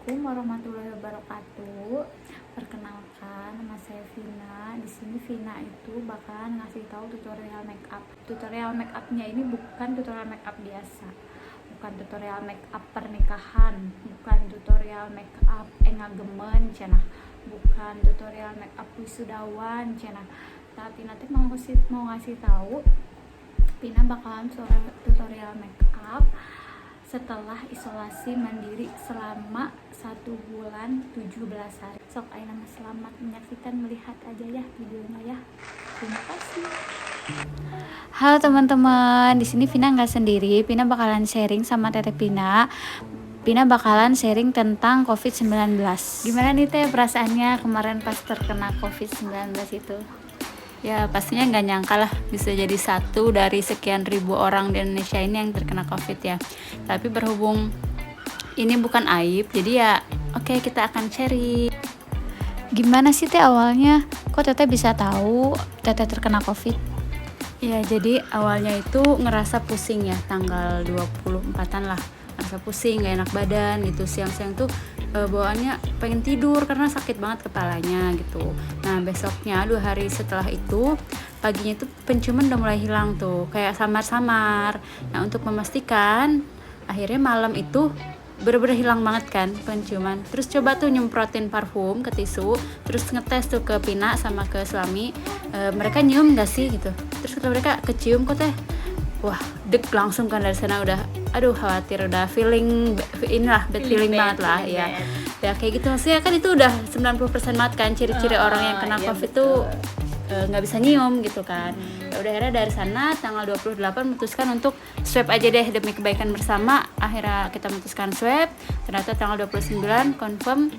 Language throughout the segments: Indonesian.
Assalamualaikum warahmatullahi wabarakatuh. Perkenalkan, nama saya Vina. Di sini Vina itu bakalan ngasih tahu tutorial makeup. Tutorial makeupnya ini bukan tutorial makeup biasa, bukan tutorial makeup pernikahan, bukan tutorial makeup engagemen cenah, bukan tutorial makeup wisudawan cenah. Tapi nanti mau ngasih tahu Vina bakalan tutorial makeup setelah isolasi mandiri selama 1 bulan 17 hari. Sok ayo nama selamat menyaksikan, melihat aja ya videonya ya. Terima kasih. Halo teman-teman, di sini Vina nggak sendiri. Vina bakalan sharing sama Tete Vina. Vina bakalan sharing tentang COVID-19. Gimana nih Teh perasaannya kemarin pas terkena COVID-19 itu? Ya pastinya nggak nyangka lah bisa jadi satu dari sekian ribu orang di Indonesia ini yang terkena COVID ya. Tapi berhubung ini bukan aib, jadi ya oke, kita akan sharing. Gimana sih Teh awalnya? Kok Tete bisa tahu Tete terkena COVID? Ya jadi awalnya itu ngerasa pusing ya, tanggal 24-an lah. Ngerasa pusing, gak enak badan gitu. Siang-siang tuh bawaannya pengen tidur karena sakit banget kepalanya gitu. Nah besoknya 2 hari setelah itu paginya itu penciuman udah mulai hilang tuh, kayak samar-samar. Nah untuk memastikan akhirnya malam itu bener-bener hilang banget kan penciuman. Terus coba tuh nyemprotin parfum ke tisu, terus ngetes tuh ke Pina sama ke suami, mereka nyium gak sih gitu. Terus kata mereka kecium kok Teh. Wah deg langsung kan dari sana udah aduh khawatir, udah feeling inilah bad feeling banget lah ya. Ya kayak gitu maksudnya kan itu udah 90% banget kan ciri-ciri orang yang kena COVID tuh nggak bisa nyium gitu kan. Ya udah akhirnya dari sana tanggal 28 memutuskan untuk swab aja deh demi kebaikan bersama. Akhirnya kita memutuskan swab, ternyata tanggal 29 confirm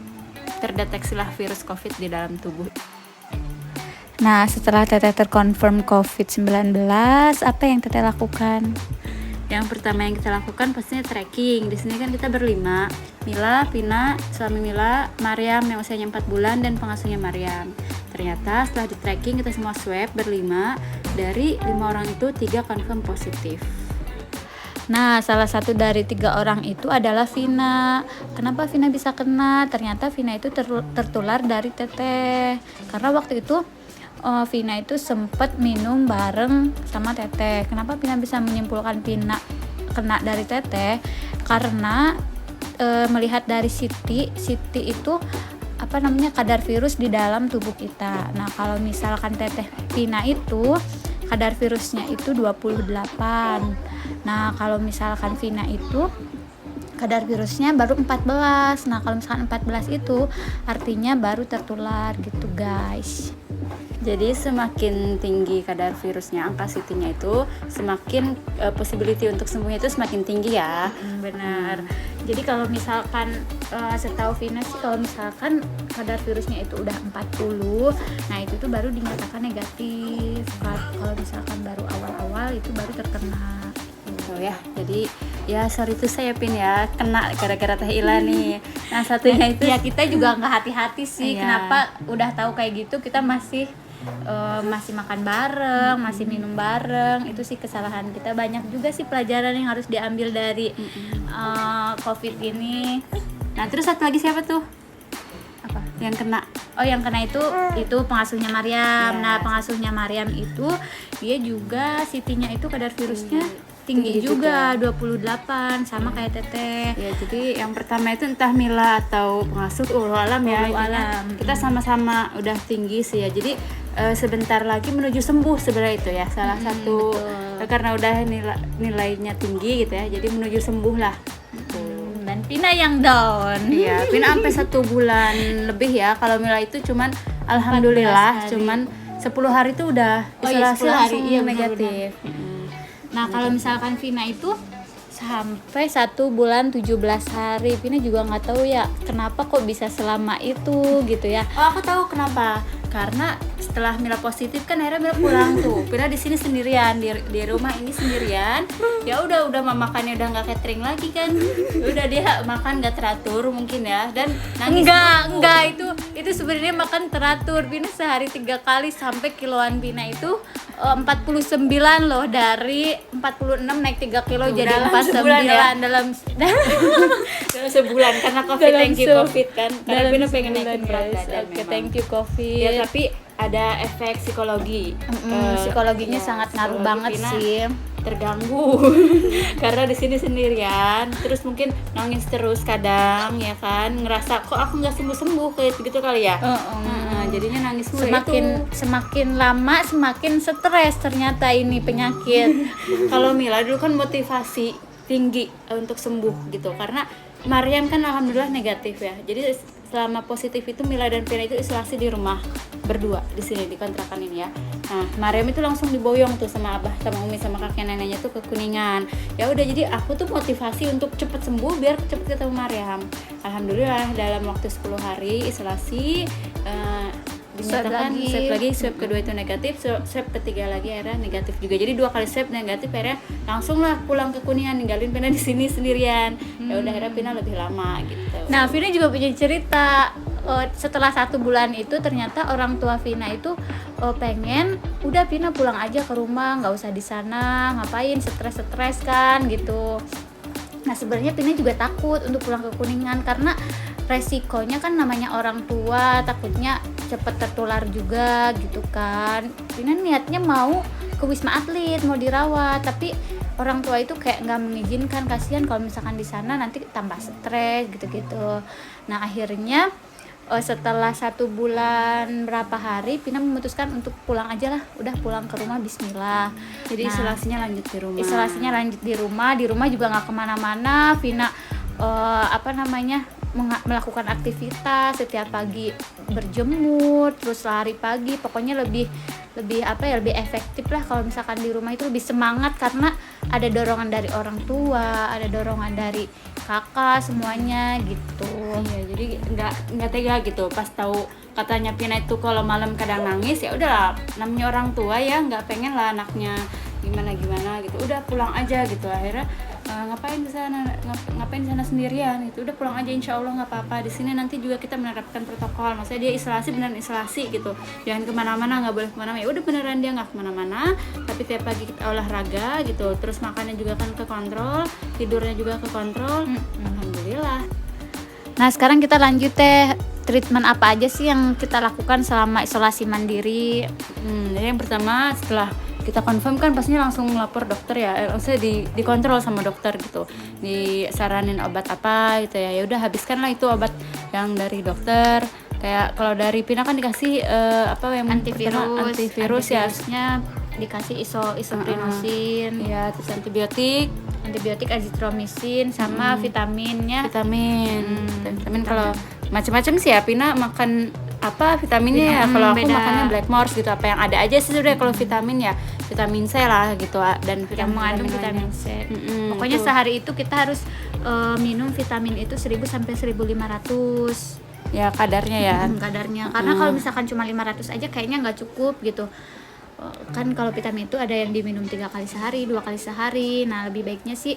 terdeteksilah virus COVID di dalam tubuh. Nah, setelah Tete terkonfirm COVID-19, apa yang Tete lakukan? Yang pertama yang kita lakukan pastinya tracking. Di sini kan kita berlima, Mila, Pina, suami Mila, Mariam yang usianya 4 bulan dan pengasuhnya Mariam. Ternyata setelah di tracking kita semua swab berlima, dari 5 orang itu 3 confirm positif. Nah, salah satu dari 3 orang itu adalah Vina. Kenapa Vina bisa kena? Ternyata Vina itu tertular dari Tete. Karena waktu itu Vina itu sempat minum bareng sama Tete. Kenapa Vina bisa menyimpulkan Vina kena dari Tete? Karena melihat dari Siti itu kadar virus di dalam tubuh kita. Nah, kalau misalkan Teteh Vina itu kadar virusnya itu 28. Nah, kalau misalkan Vina itu kadar virusnya baru 14. Nah, kalau misalkan 14 itu artinya baru tertular gitu, guys. Jadi semakin tinggi kadar virusnya, angka CT-nya itu semakin possibility untuk sembuhnya itu semakin tinggi ya. Benar. Jadi kalau misalkan setahu Vina sih kalau misalkan kadar virusnya itu udah 40, nah itu tuh baru dinyatakan negatif. Kalau misalkan baru awal-awal itu baru terkena. Gitu ya. Jadi ya sorry tuh saya Pin ya kena gara-gara Teh Ila nih. Nah satunya itu ya kita juga nggak hati-hati sih. Iya. Kenapa udah tahu kayak gitu kita masih makan bareng, masih minum bareng. Itu sih kesalahan kita. Banyak juga sih pelajaran yang harus diambil dari COVID ini. Nah terus satu lagi siapa tuh? Apa? Yang kena? Oh yang kena itu pengasuhnya Mariam. Yes. Nah pengasuhnya Mariam itu dia juga CT-nya itu kadar virusnya tinggi juga 28 sama kayak Teteh. Ya jadi yang pertama itu entah Mila atau pengasuh alam ya. Alam. Kita sama-sama udah tinggi sih ya. Jadi sebentar lagi menuju sembuh sebenarnya itu ya. Salah satu karena udah nilainya tinggi gitu ya. Jadi menuju sembuh lah. Dan Pina yang down. Iya, Pina sampai 1 bulan lebih ya. Kalau Mila itu cuman alhamdulillah cuman 10 hari itu udah isolasi 10 hari, langsung iya, negatif. Nah kalau misalkan Vina itu sampai 1 bulan 17 hari, Vina juga nggak tahu ya kenapa kok bisa selama itu gitu ya. Oh aku tahu kenapa. Karena setelah Mila positif kan akhirnya Mila pulang tuh. Pina di sini sendirian di rumah ini sendirian. Ya udah makannya udah nggak catering lagi kan. Udah dia makan nggak teratur mungkin ya dan nangis. Enggak itu sebenarnya makan teratur. Pina sehari 3 kali sampai kiloan Pina itu 49 loh, dari 46 naik 3 kilo jadi dalam 49 sebulan ya? dalam Dalam sebulan karena covid, Dalam thank you se- covid kan, karena dalam Pina pengen sebulan, naikin berat guys. badan Oke, memang. thank you covid. Ya tapi ada efek psikologi. Psikologinya Ya, sangat ngaruh psikologi banget Pina sih. terganggu karena di sini sendirian, terus mungkin nangis terus kadang ya kan, ngerasa kok aku nggak sembuh kayak gitu kali ya. Jadinya nangis mulu Semakin lama semakin stres ternyata ini penyakit. Kalau Mila dulu kan motivasi tinggi untuk sembuh gitu, karena Mariam kan alhamdulillah negatif ya. Jadi selama positif itu Mila dan Pina itu isolasi di rumah berdua di sini di kontrakan ini ya. Nah, Mariam itu langsung diboyong tuh sama abah, sama umi, sama kakek neneknya tuh ke Kuningan. Ya udah, jadi aku tuh motivasi untuk cepet sembuh biar cepet ketemu Mariam. Alhamdulillah dalam waktu 10 hari isolasi dinyatakan swab kedua itu negatif, swab ketiga lagi akhirnya negatif juga. Jadi 2 kali swab negatif, akhirnya langsung lah pulang ke Kuningan, ninggalin Pina di sini sendirian. Ya udah akhirnya Pina lebih lama gitu. Nah, Vina juga punya cerita. Setelah 1 bulan itu ternyata orang tua Vina itu pengen udah Vina pulang aja ke rumah, nggak usah di sana, ngapain stres kan gitu. Nah, sebenarnya Vina juga takut untuk pulang ke Kuningan karena resikonya kan namanya orang tua, takutnya cepet tertular juga gitu kan. Vina niatnya mau ke Wisma Atlet, mau dirawat, tapi orang tua itu kayak nggak mengizinkan, kasihan kalau misalkan di sana nanti tambah stres gitu-gitu. Nah, akhirnya setelah 1 bulan berapa hari Pina memutuskan untuk pulang aja lah, udah pulang ke rumah, bismillah. Jadi isolasinya lanjut di rumah. Isolasinya lanjut di rumah juga nggak kemana-mana. Vina melakukan aktivitas setiap pagi, berjemur, terus lari pagi, pokoknya lebih efektif lah. Kalau misalkan di rumah itu lebih semangat karena ada dorongan dari orang tua, ada dorongan dari kakak, semuanya gitu. Iya, jadi nggak tega gitu pas tahu katanya Pina itu kalau malam kadang nangis. Ya udahlah, namanya orang tua ya, nggak pengen lah anaknya gimana gitu, udah pulang aja gitu. Akhirnya ngapain di sana sendirian itu, udah pulang aja, insya Allah nggak apa-apa. Di sini nanti juga kita menerapkan protokol, maksudnya dia isolasi beneran isolasi gitu, jangan kemana-mana, nggak boleh kemana-mana. Ya udah beneran dia nggak kemana-mana, tapi tiap pagi kita olahraga gitu, terus makannya juga kan kekontrol, tidurnya juga kekontrol. Alhamdulillah. Nah, sekarang kita lanjut treatment apa aja sih yang kita lakukan selama isolasi mandiri. Jadi yang pertama, setelah kita confirm kan pastinya langsung melapor dokter ya, maksudnya dikontrol sama dokter gitu, disaranin obat apa gitu ya. Ya udah, habiskanlah itu obat yang dari dokter. Kayak kalau dari Pina kan dikasih yang antivirus ya, Antivirusnya dikasih isoprinosin, ya, terus antibiotik azitromisin, sama vitamin kalau macam-macam sih ya. Pina makan vitaminnya ya, kalau aku beda. makannya Blackmores gitu, apa yang ada aja sih sudah. Kalau vitamin ya vitamin C lah gitu, dan yang mengandung vitamin C. Pokoknya sehari itu kita harus minum vitamin itu 1000 sampai 1500 ya kadarnya ya. Kadarnya, karena kalau misalkan cuma 500 aja kayaknya nggak cukup gitu. Kan kalau vitamin itu ada yang diminum 3 kali sehari, 2 kali sehari. Nah, lebih baiknya sih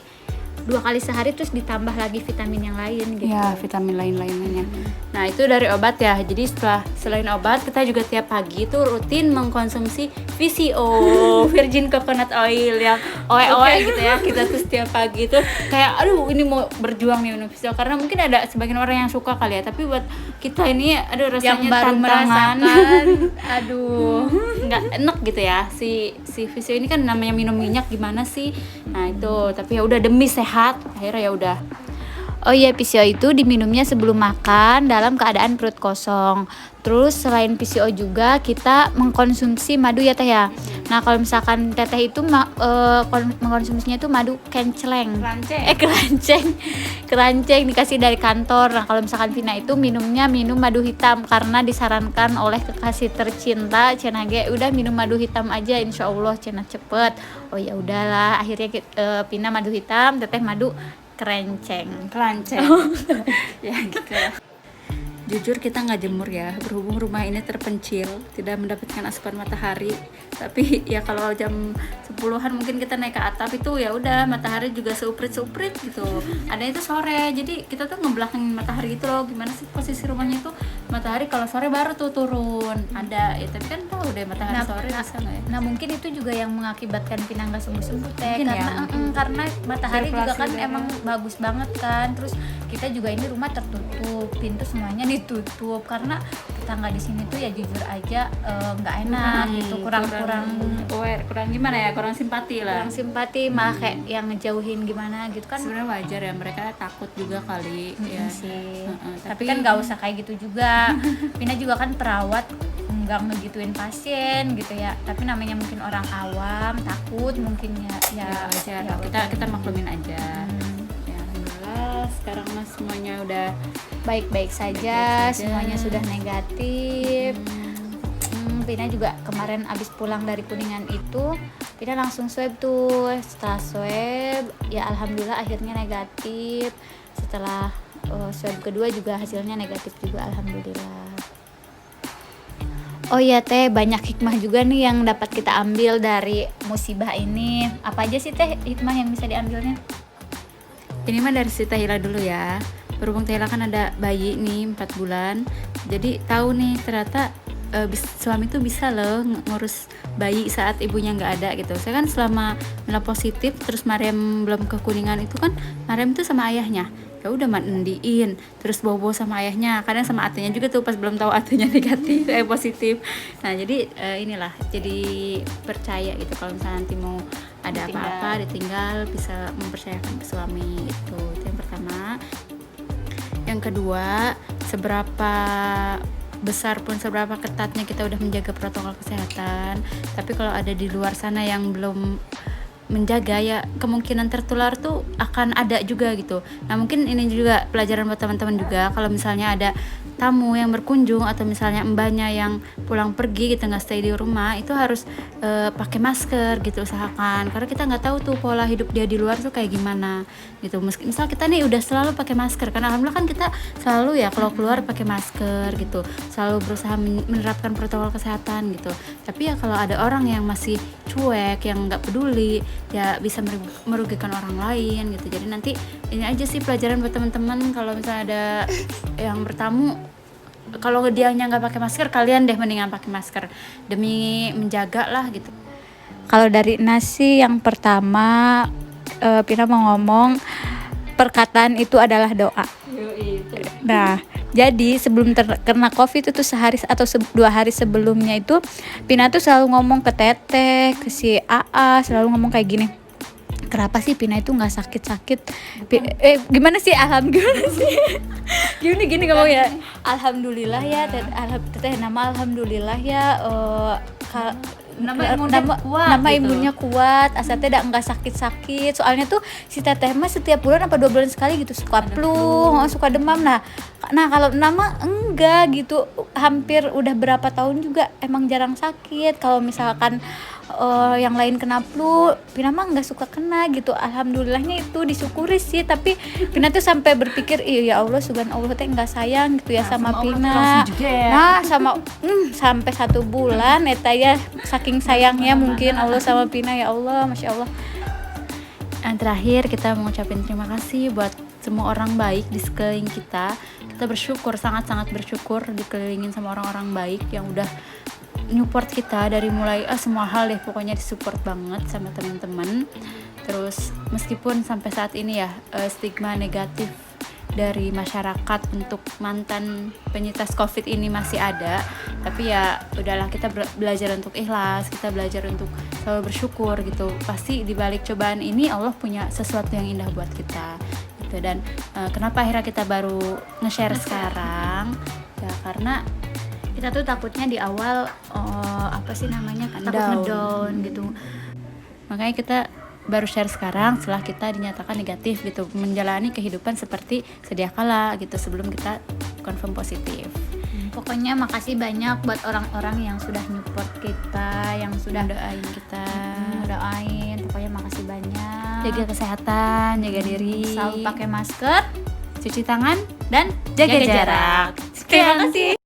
2 kali sehari terus ditambah lagi vitamin yang lain gitu. Ya, vitamin lain-lainnya. Nah, itu dari obat ya. Jadi selain obat, kita juga tiap pagi itu rutin mengkonsumsi VCO, Virgin Coconut Oil, yang oe-oe gitu ya. Kita tuh setiap pagi itu kayak aduh, ini mau berjuang nih minum VCO, karena mungkin ada sebagian orang yang suka kali ya, tapi buat kita ini aduh, rasanya yang baru tantangan. merasakan aduh, nggak enak gitu ya. Si VCO ini kan namanya minum minyak, gimana sih? Nah, itu tapi ya udah demi sehat, akhirnya ya udah. Oh iya, PCO itu diminumnya sebelum makan dalam keadaan perut kosong. Terus selain PCO juga kita mengkonsumsi madu ya Teh ya. Nah, kalau misalkan Teteh itu mengkonsumsinya itu madu kencleng. Keranceng dikasih dari kantor. Nah, kalau misalkan Vina itu minum madu hitam karena disarankan oleh kekasih tercinta Cenah ge, udah minum madu hitam aja, insya Allah Cenah cepet. Oh ya udahlah, akhirnya Vina madu hitam, Teteh madu keranceng. Ya gitu lah. Jujur kita nggak jemur ya, berhubung rumah ini terpencil, tidak mendapatkan asupan matahari. Tapi ya kalau jam 10-an mungkin kita naik ke atap itu ya udah matahari juga seuprit gitu. Ada itu sore, jadi kita tuh ngebelakangin matahari gitu loh. Gimana sih posisi rumahnya itu matahari kalau sore baru tuh turun. Ada ya, tapi kan tahu deh matahari sore bisa nggak ya? Nah mungkin itu juga yang mengakibatkan Pina nggak sembuh-sembuh teh, Mungkin ya, karena mungkin. karena matahari juga Sirkulasi kan udara. emang bagus banget kan. Terus kita juga ini rumah tertutup, pintu semuanya ditutup, karena tetangga di sini tuh ya jujur aja nggak enak gitu, kurang aware, kurang gimana ya, kurang simpati lah. kurang simpati, malah kayak yang ngejauhin gimana gitu kan. Sebenarnya wajar ya, mereka takut juga kali ya. Sih. Tapi Tapi kan nggak usah kayak gitu juga. Pina juga kan perawat, nggak ngegituin pasien gitu ya. Tapi namanya mungkin orang awam takut mungkin ya wajar. ya Kita maklumin aja. Ya, alhamdulillah sekarang mas semuanya udah baik-baik saja, semuanya sudah negatif. Pina juga kemarin abis pulang dari Kuningan itu Pina langsung swab tuh. Setelah swab ya alhamdulillah akhirnya negatif. Setelah swab kedua juga hasilnya negatif juga, alhamdulillah. Oh iya teh, banyak hikmah juga nih yang dapat kita ambil dari musibah ini. Apa aja sih teh hikmah yang bisa diambilnya? Ini mah dari si Tahila dulu ya. Berhubung Tahila kan ada bayi nih 4 bulan, jadi tahu nih ternyata suami tuh bisa loh ngurus bayi saat ibunya nggak ada gitu. Saya kan selama Mila positif, terus Mariam belum ke Kuningan itu kan Mariam tuh sama ayahnya. Ya udah mandiin, terus bobo sama ayahnya, kadang sama atenya juga tuh pas belum tahu atenya negatif, positif. Nah jadi inilah jadi percaya gitu kalau misalnya nanti mau ada apa-apa ditinggal bisa mempercayakan ke suami itu yang pertama. Yang kedua, seberapa besar pun, seberapa ketatnya kita udah menjaga protokol kesehatan, tapi kalau ada di luar sana yang belum menjaga ya kemungkinan tertular tuh akan ada juga gitu. Nah mungkin ini juga pelajaran buat teman-teman juga, kalau misalnya ada tamu yang berkunjung atau misalnya mbaknya yang pulang pergi gitu nggak stay di rumah, itu harus pakai masker gitu usahakan, karena kita nggak tahu tuh pola hidup dia di luar tuh kayak gimana gitu. Misal kita nih udah selalu pakai masker, karena alhamdulillah kan kita selalu ya kalau keluar pakai masker gitu, selalu berusaha menerapkan protokol kesehatan gitu. Tapi ya kalau ada orang yang masih cuek, yang nggak peduli, ya bisa merugikan orang lain gitu. Jadi nanti ini aja sih pelajaran buat teman-teman, kalau misalnya ada yang bertamu, kalau dianya nggak pakai masker, kalian deh mendingan pakai masker demi menjaga lah gitu. Kalau dari nasi yang pertama, Pina mau ngomong perkataan itu adalah doa. Nah, jadi sebelum terkena COVID itu sehari atau 2 hari sebelumnya itu Pina tuh selalu ngomong ke Teteh, ke si AA, selalu ngomong kayak gini. Kenapa sih Pina itu nggak sakit-sakit? Gimana sih? Alhamdulillah sih. Gini ngomong ya. Alhamdulillah ya, Teteh nama alhamdulillah ya. Nama imunnya kuat, asal teh nggak sakit-sakit. Soalnya tuh si Teteh mah setiap bulan apa 2 bulan sekali gitu suka flu, suka demam. Nah kalau nama enggak gitu, hampir udah berapa tahun juga emang jarang sakit. Kalau misalkan yang lain kena flu, Pina mah nggak suka kena gitu. Alhamdulillahnya itu disyukuri sih. Tapi Pina tuh sampai berpikir, ya Allah subhanallah teh nggak sayang gitu ya sama Pina. Nah sama sampai 1 bulan eta ya saking sayangnya mungkin Allah sama Pina, ya Allah, masya Allah. Yang terakhir kita mau ngucapin terima kasih buat semua orang baik di sekeliling kita. Kita bersyukur, sangat-sangat bersyukur dikelilingin sama orang-orang baik yang udah support kita dari mulai semua hal deh, pokoknya disupport banget sama teman-teman. Terus meskipun sampai saat ini ya stigma negatif dari masyarakat untuk mantan penyintas COVID ini masih ada, tapi ya udahlah, kita belajar untuk ikhlas, kita belajar untuk selalu bersyukur gitu. Pasti di balik cobaan ini Allah punya sesuatu yang indah buat kita gitu. Dan kenapa akhirnya kita baru nge-share sekarang ya, karena kita tuh takutnya di awal takut ngedown gitu. Makanya kita baru share sekarang setelah kita dinyatakan negatif gitu, menjalani kehidupan seperti sedia kala gitu sebelum kita confirm positif. Pokoknya makasih banyak buat orang-orang yang sudah support kita, yang sudah doain kita, pokoknya makasih banyak. Jaga kesehatan, jaga diri, selalu pakai masker, cuci tangan, dan jaga jarak. Terima kasih.